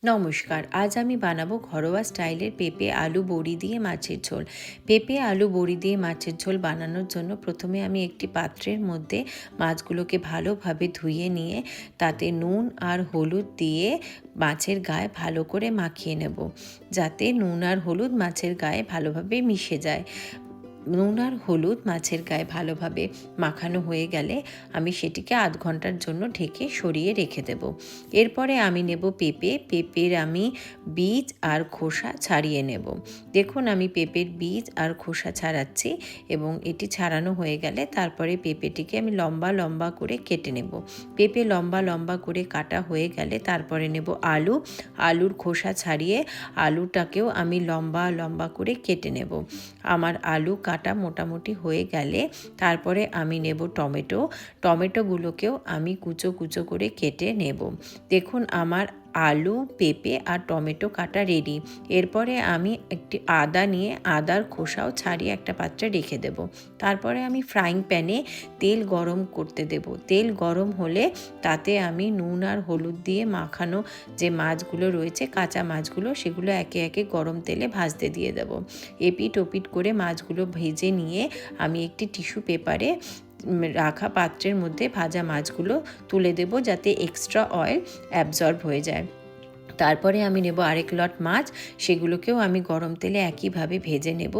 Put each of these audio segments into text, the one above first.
নমস্কার, আজ আমি বানাবো ঘরোয়া স্টাইলের পেঁপে আলু বড়ি দিয়ে মাছের ঝোল। পেঁপে আলু বড়ি দিয়ে মাছের ঝোল বানানোর জন্য প্রথমে আমি একটি পাত্রের মধ্যে মাছগুলোকে ভালোভাবে ধুয়ে নিয়ে তাতে নুন আর হলুদ দিয়ে মাছের গায়ে ভালো করে মাখিয়ে নেব, যাতে নুন আর হলুদ মাছের গায়ে ভালোভাবে মিশে যায়। নুন আর হলুদ মাছের গায়ে ভালোভাবে মাখানো হয়ে গেলে আমি সেটিকে আধ ঘন্টার জন্য ঢেকে সরিয়ে রেখে দেব। এরপরে আমি নেব পেঁপের আমি বীজ আর খোসা ছাড়িয়ে নেব। দেখুন আমি পেঁপের বীজ আর খোসা ছাড়াচ্ছি এবং এটি ছাড়ানো হয়ে গেলে তারপরে পেঁপেটিকে আমি লম্বা লম্বা করে কেটে নেব। পেঁপে লম্বা লম্বা করে কাটা হয়ে গেলে তারপরে নেব আলুর খোসা ছাড়িয়ে আলুটাকেও আমি লম্বা লম্বা করে কেটে নেব। আমার আলু কাটা মোটামুটি হয়ে গেলে তারপরে আমি নেব টমেটোগুলোকেও আমি কুচো কুচো করে কেটে নেব। দেখুন আমার আলু, পেঁপে আর টমেটো কাটা রেডি। এরপরে আমি একটি আদা নিয়ে আদার খোসাও ছাড়িয়ে একটা পাত্রে রেখে দেব। তারপরে আমি ফ্রাইং প্যানে তেল গরম করতে দেব। তেল গরম হলে তাতে আমি নুন আর হলুদ দিয়ে মাখানো যে মাছগুলো রয়েছে, কাঁচা মাছগুলো, সেগুলো একে একে গরম তেলে ভাজতে দিয়ে দেব। এপিট ওপিট করে মাছগুলো ভেজে নিয়ে আমি একটি টিস্যু পেপারে রাখা পাত্রের মধ্যে ভাজা মাছগুলো তুলে দেব, যাতে এক্সট্রা অয়েল অ্যাবজর্ব হয়ে যায়। তারপরে আমি নেব আরেক লট মাছ, সেগুলোকেও আমি গরম তেলে একইভাবে ভেজে নেব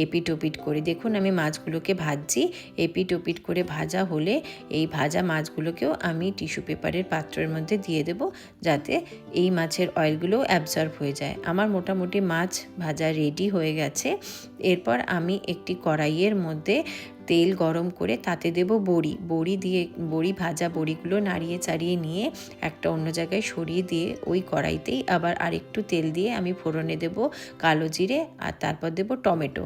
এপিট ওপিট করে। দেখুন আমি মাছগুলোকে ভাজছি, এপিট ওপিট করে ভাজা হলে এই ভাজা মাছগুলোকেও আমি টিস্যু পেপারের পাত্রের মধ্যে দিয়ে দেব, যাতে এই মাছের অয়েলগুলো অ্যাবজর্ব হয়ে যায়। আমার মোটামুটি মাছ ভাজা রেডি হয়ে গেছে। এরপর আমি একটি কড়াইয়ের মধ্যে তেল গরম করে তাতে দেব বড়ি ভাজা বড়িগুলো নাড়িয়ে চাড়িয়ে নিয়ে একটা অন্য জায়গায় সরিয়ে দিয়ে ওই কড়াইতেই আবার আরেকটু তেল দিয়ে আমি ফোড়নে দেব কালো জিরে আর তারপর দেব টমেটো।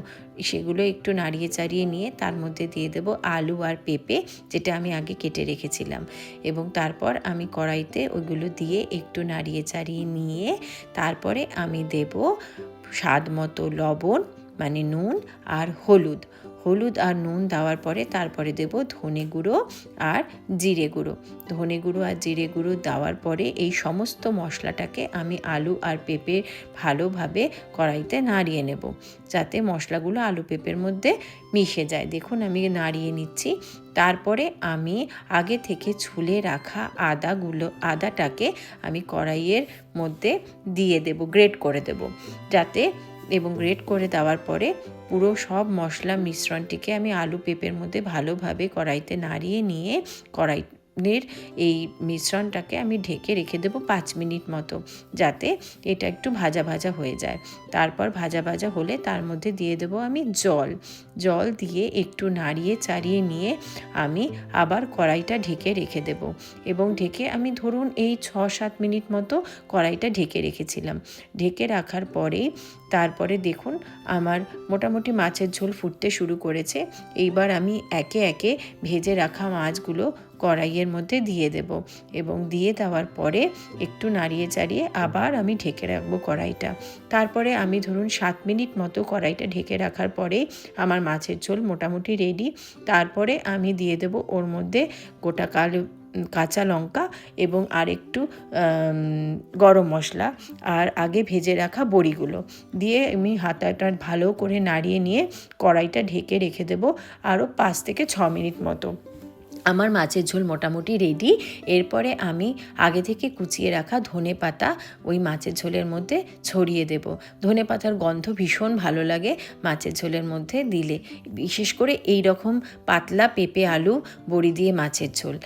সেগুলো একটু নাড়িয়ে চাড়িয়ে নিয়ে তার মধ্যে দিয়ে দেব আলু আর পেঁপে, যেটা আমি আগে কেটে রেখেছিলাম, এবং তারপর আমি কড়াইতে ওইগুলো দিয়ে একটু নাড়িয়ে চাড়িয়ে নিয়ে তারপরে আমি দেব স্বাদ মতো লবণ, মানে নুন আর হলুদ আর নুন দেওয়ার পরে তারপরে দেব ধনে গুঁড়ো আর জিরে গুঁড়ো দেওয়ার পরে এই সমস্ত মশলাটাকে আমি আলু আর পেঁপে ভালোভাবে কড়াইতে নাড়িয়ে নেব, যাতে মশলাগুলো আলু পেঁপের মধ্যে মিশে যায়। দেখুন আমি নাড়িয়ে নিচ্ছি। তারপরে আমি আগে থেকে ছুলে রাখা আদাটাকে আমি কড়াইয়ের মধ্যে দিয়ে দেব, গ্রেট করে দেব, গ্রেট করে দেওয়ার পরে পুরো সব মশলা মিশ্রণটিকে আমি আলু পেঁপের মধ্যে ভালোভাবে কড়াইতে নাড়িয়ে নিয়ে এই মিশ্রণটাকে আমি ঢেকে রেখে দেবো 5 মিনিট মতো, যাতে এটা একটু ভাজা ভাজা হয়ে যায়। তারপর ভাজা ভাজা হলে তার মধ্যে দিয়ে দেবো আমি জল দিয়ে একটু নাড়িয়ে চাড়িয়ে নিয়ে আমি আবার কড়াইটা ঢেকে রেখে দেব, এবং ঢেকে আমি ধরুন এই 6-7 মিনিট মতো কড়াইটা ঢেকে রেখেছিলাম। ঢেকে রাখার পরেই তারপরে দেখুন আমার মোটামুটি মাছের ঝোল ফুটতে শুরু করেছে। এইবার আমি একে একে ভেজে রাখা মাছগুলো কড়াইয়ের মধ্যে দিয়ে দেব, এবং দিয়ে দেওয়ার পরে একটু নাড়িয়ে চাড়িয়ে আবার আমি ঢেকে রাখবো কড়াইটা। তারপরে আমি ধরুন 7 মিনিট মতো কড়াইটা ঢেকে রাখার পরে আমার মাছের ঝোল মোটামুটি রেডি। তারপরে আমি দিয়ে দেব ওর মধ্যে গোটা কাঁচা লঙ্কা এবং আরেকটু গরম মশলা আর আগে ভেজে রাখা বড়িগুলো দিয়ে আমি হাতাটা ভালো করে নাড়িয়ে নিয়ে কড়াইটা ঢেকে রেখে দেবো আরও 5 থেকে 6 মিনিট মতো। আমার মাছের ঝোল মোটামুটি রেডি। এরপরে আমি আগে থেকে কুচিয়ে রাখা ধনেপাতা ওই মাছের ঝোলের মধ্যে ছড়িয়ে দেব। ধনেপাতার গন্ধ ভীষণ ভালো লাগে মাছের ঝোলের মধ্যে দিলে, বিশেষ করে এই রকম পাতলা পেঁপে আলু বড়ি দিয়ে মাছের ঝোল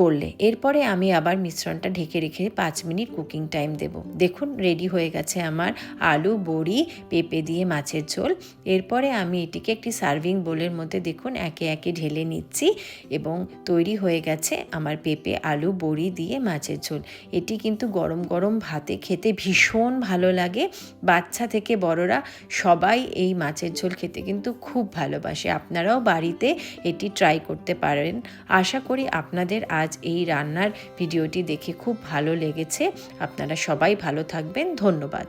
করলে। এরপরে আমি আবার মিশ্রণটা ঢেকে রেখে 5 মিনিট কুকিং টাইম দেব। দেখুন রেডি হয়ে গেছে আমার আলু বড়ি পেঁপে দিয়ে মাছের ঝোল। এরপরে আমি এটিকে একটি সার্ভিং বোলের মধ্যে দেখুন একে একে ঢেলে নিচ্ছি, এবং তৈরি হয়ে গেছে আমার পেঁপে আলু বড়ি দিয়ে মাছের ঝোল। এটি কিন্তু গরম গরম ভাতে খেতে ভীষণ ভালো লাগে। বাচ্চা থেকে বড়রা সবাই এই মাছের ঝোল খেতে কিন্তু খুব ভালোবাসে। আপনারাও বাড়িতে এটি ট্রাই করতে পারেন। আশা করি আপনাদের আজ এই রান্নার ভিডিওটি দেখে খুব ভালো লেগেছে। আপনারা সবাই ভালো থাকবেন। ধন্যবাদ।